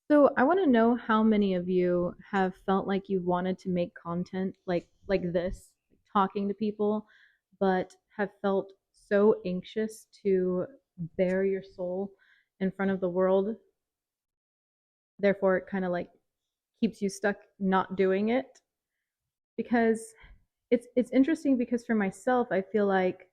So I want to know how many of you have felt like you wanted to make content like this, talking to people, but have felt so anxious to bare your soul in front of the world. Therefore, it kind of like keeps you stuck not doing it because it's interesting because for myself, I feel like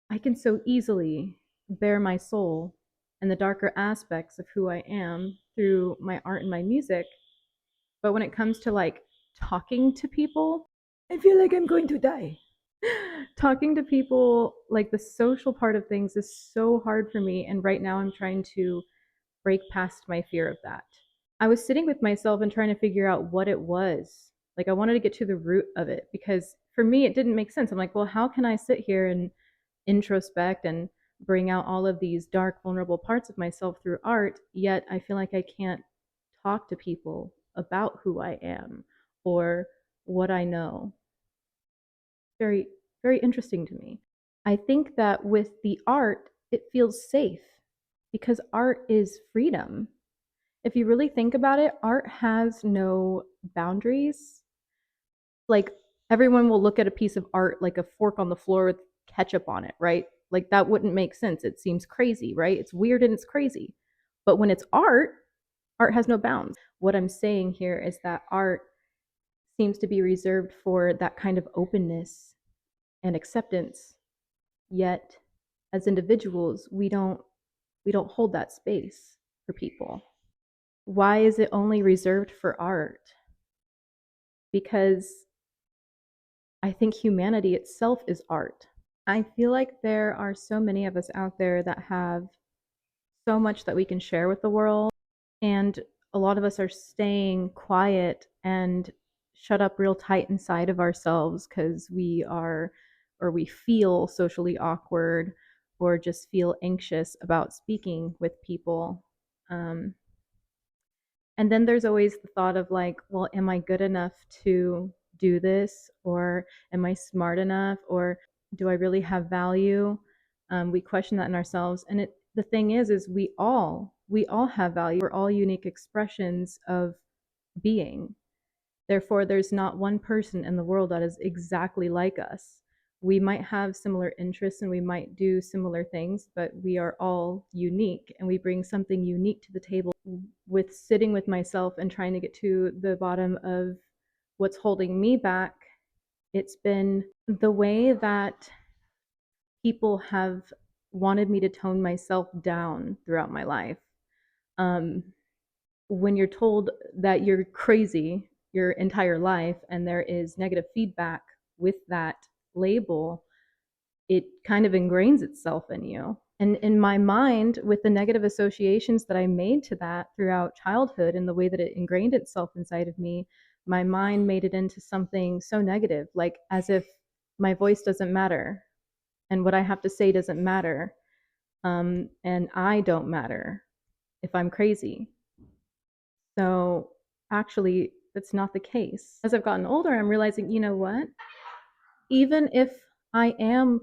I can so easily bare my soul and the darker aspects of who I am through my art and my music. But when it comes to like talking to people, I feel like I'm going to die. Talking to people, like the social part of things, is so hard for me. And right now, I'm trying to break past my fear of that. I was sitting with myself and trying to figure out what it was. Like, I wanted to get to the root of it because for me, it didn't make sense. I'm like, well, how can I sit here and introspect and bring out all of these dark, vulnerable parts of myself through art, yet I feel like I can't talk to people about who I am or what I know? Very, very interesting to me. I think that with the art, it feels safe because art is freedom. If you really think about it, art has no boundaries. Like, everyone will look at a piece of art like a fork on the floor with ketchup on it, right? Like, that wouldn't make sense. It seems crazy, right? It's weird and it's crazy. But when it's art, art has no bounds. What I'm saying here is that art seems to be reserved for that kind of openness and acceptance. Yet, as individuals, we don't hold that space for people. Why is it only reserved for art? Because I think humanity itself is art. I feel like there are so many of us out there that have so much that we can share with the world, and a lot of us are staying quiet and shut up real tight inside of ourselves because we are or we feel socially awkward or just feel anxious about speaking with people. Um, and then there's always the thought of like, well, am I good enough to do this? Or am I smart enough? Or do I really have value? We question that in ourselves. And the thing is we all have value. We're all unique expressions of being. Therefore, there's not one person in the world that is exactly like us. We might have similar interests and we might do similar things, but we are all unique and we bring something unique to the table. With sitting with myself and trying to get to the bottom of what's holding me back, it's been the way that people have wanted me to tone myself down throughout my life. Um, when you're told that you're crazy your entire life and there is negative feedback with that label, it kind of ingrains itself in you. And in my mind, with the negative associations that I made to that throughout childhood and the way that it ingrained itself inside of me, my mind made it into something so negative, like as if my voice doesn't matter and what I have to say doesn't matter. And I don't matter if I'm crazy. So actually, that's not the case. As I've gotten older, I'm realizing, you know what? Even if I am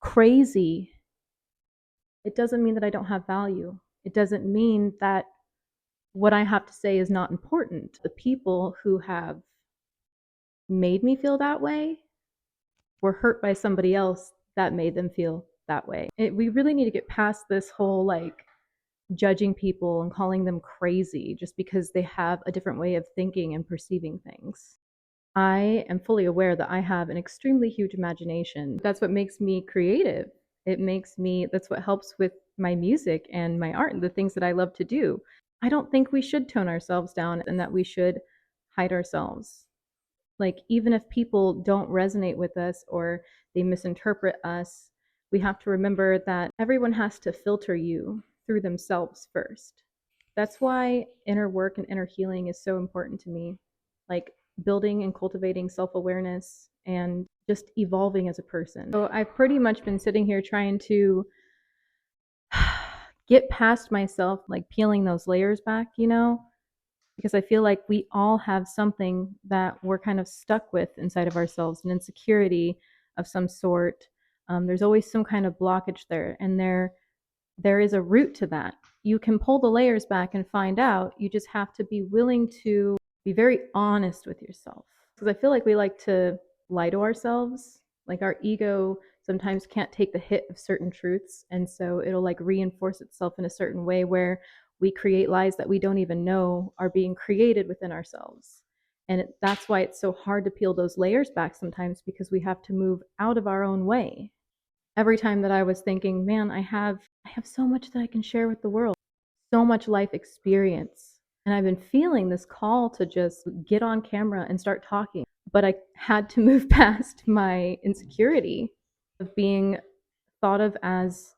crazy, it doesn't mean that I don't have value. It doesn't mean that what I have to say is not important. The people who have made me feel that way were hurt by somebody else that made them feel that way. We really need to get past this whole like judging people and calling them crazy just because they have a different way of thinking and perceiving things. I am fully aware that I have an extremely huge imagination. That's what makes me creative. That's what helps with my music and my art and the things that I love to do. I don't think we should tone ourselves down and that we should hide ourselves. Like, even if people don't resonate with us or they misinterpret us, we have to remember that everyone has to filter you through themselves first. That's why inner work and inner healing is so important to me. Like, building and cultivating self awareness and just evolving as a person. So, I've pretty much been sitting here trying to get past myself, like peeling those layers back, because I feel like we all have something that we're kind of stuck with inside of ourselves, an insecurity of some sort. There's always some kind of blockage there, and there is a root to that. You can pull the layers back and find out. You just have to be willing to be very honest with yourself. Because I feel like we like to lie to ourselves. Like our ego sometimes can't take the hit of certain truths. And so it'll like reinforce itself in a certain way where we create lies that we don't even know are being created within ourselves. And that's why it's so hard to peel those layers back sometimes, because we have to move out of our own way. Every time that I was thinking, man, I have so much that I can share with the world, so much life experience. And I've been feeling this call to just get on camera and start talking. But I had to move past my insecurity of being thought of as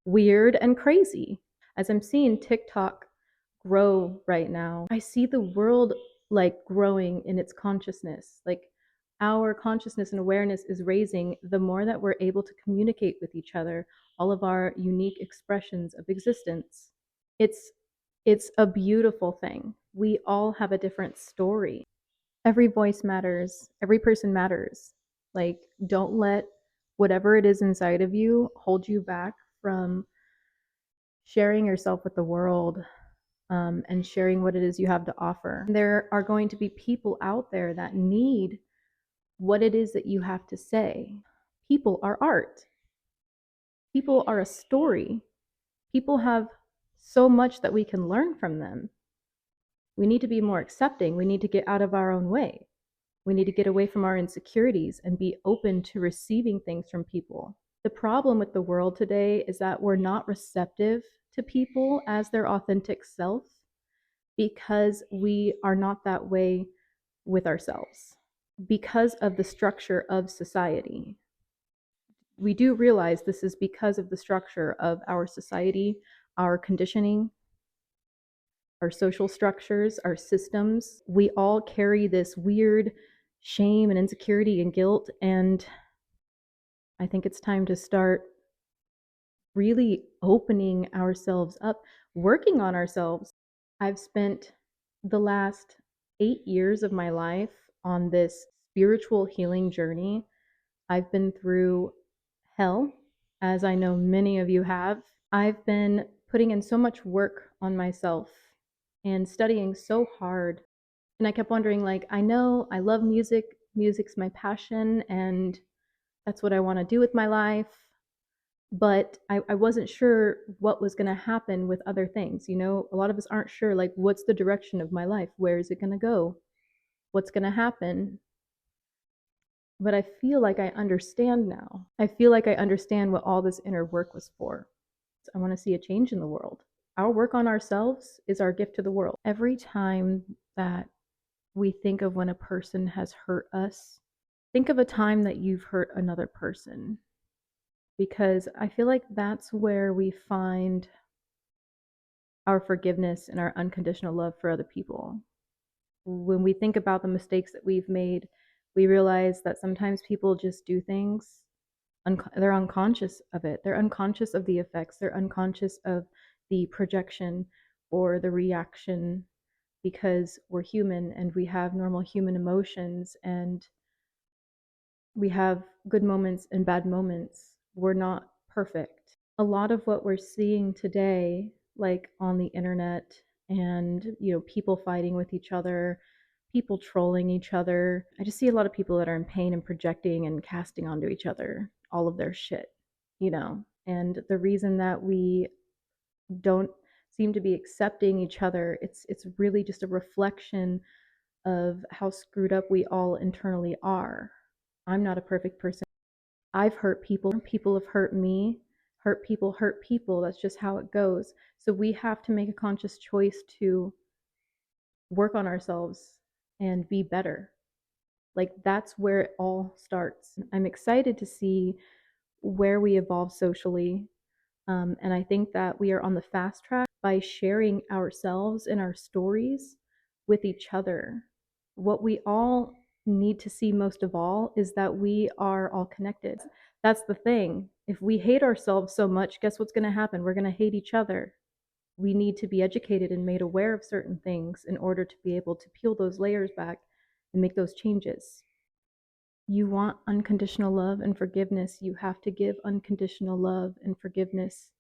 weird and crazy. As I'm seeing TikTok grow right now, I see the world like growing in its consciousness. Like our consciousness and awareness is raising the more that we're able to communicate with each other, all of our unique expressions of existence. It's it's a beautiful thing. We all have a different story. Every voice matters. Every person matters. Like don't let whatever it is inside of you hold you back from sharing yourself with the world, and sharing what it is you have to offer. There are going to be people out there that need what it is that you have to say. People are art. People are a story. People have so much that we can learn from them. We need to be more accepting. We need to get out of our own way. We need to get away from our insecurities and be open to receiving things from people. The problem with the world today is that we're not receptive to people as their authentic self because we are not that way with ourselves, because of the structure of society. We do realize this is because of the structure of our society, our conditioning, our social structures, our systems. We all carry this weird shame and insecurity and guilt. And I think it's time to start really opening ourselves up, working on ourselves. I've spent the last 8 years of my life on this spiritual healing journey. I've been through hell, as I know many of you have. I've been putting in so much work on myself and studying so hard. And I kept wondering, like, I know I love music, music's my passion, and that's what I want to do with my life. But I wasn't sure what was going to happen with other things. You know, a lot of us aren't sure, like, what's the direction of my life? Where is it going to go? What's going to happen? But I feel like I understand now. I feel like I understand what all this inner work was for. I want to see a change in the world. Our work on ourselves is our gift to the world. Every time that we think of when a person has hurt us, think of a time that you've hurt another person, because I feel like that's where we find our forgiveness and our unconditional love for other people. When we think about the mistakes that we've made, we realize that sometimes people just do things, they're unconscious of it. They're unconscious of the effects. They're unconscious of the projection or the reaction, because we're human and we have normal human emotions and we have good moments and bad moments. We're not perfect. A lot of what we're seeing today, like on the internet, and people fighting with each other, people trolling each other. I just see a lot of people that are in pain and projecting and casting onto each other all of their shit. And the reason that we don't seem to be accepting each other, it's really just a reflection of how screwed up we all internally are. I'm not a perfect person. I've hurt people. People have hurt me. Hurt people hurt people. That's just how it goes. So we have to make a conscious choice to work on ourselves and be better. Like that's where it all starts. I'm excited to see where we evolve socially. And I think that we are on the fast track by sharing ourselves and our stories with each other. What we all need to see most of all is that we are all connected. That's the thing. If we hate ourselves so much, guess what's going to happen? We're going to hate each other. We need to be educated and made aware of certain things in order to be able to peel those layers back and make those changes. You want unconditional love and forgiveness, you have to give unconditional love and forgiveness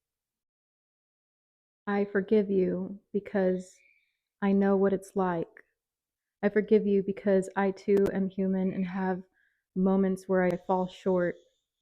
I forgive you because I know what it's like. I forgive you because I too am human and have moments where I fall short.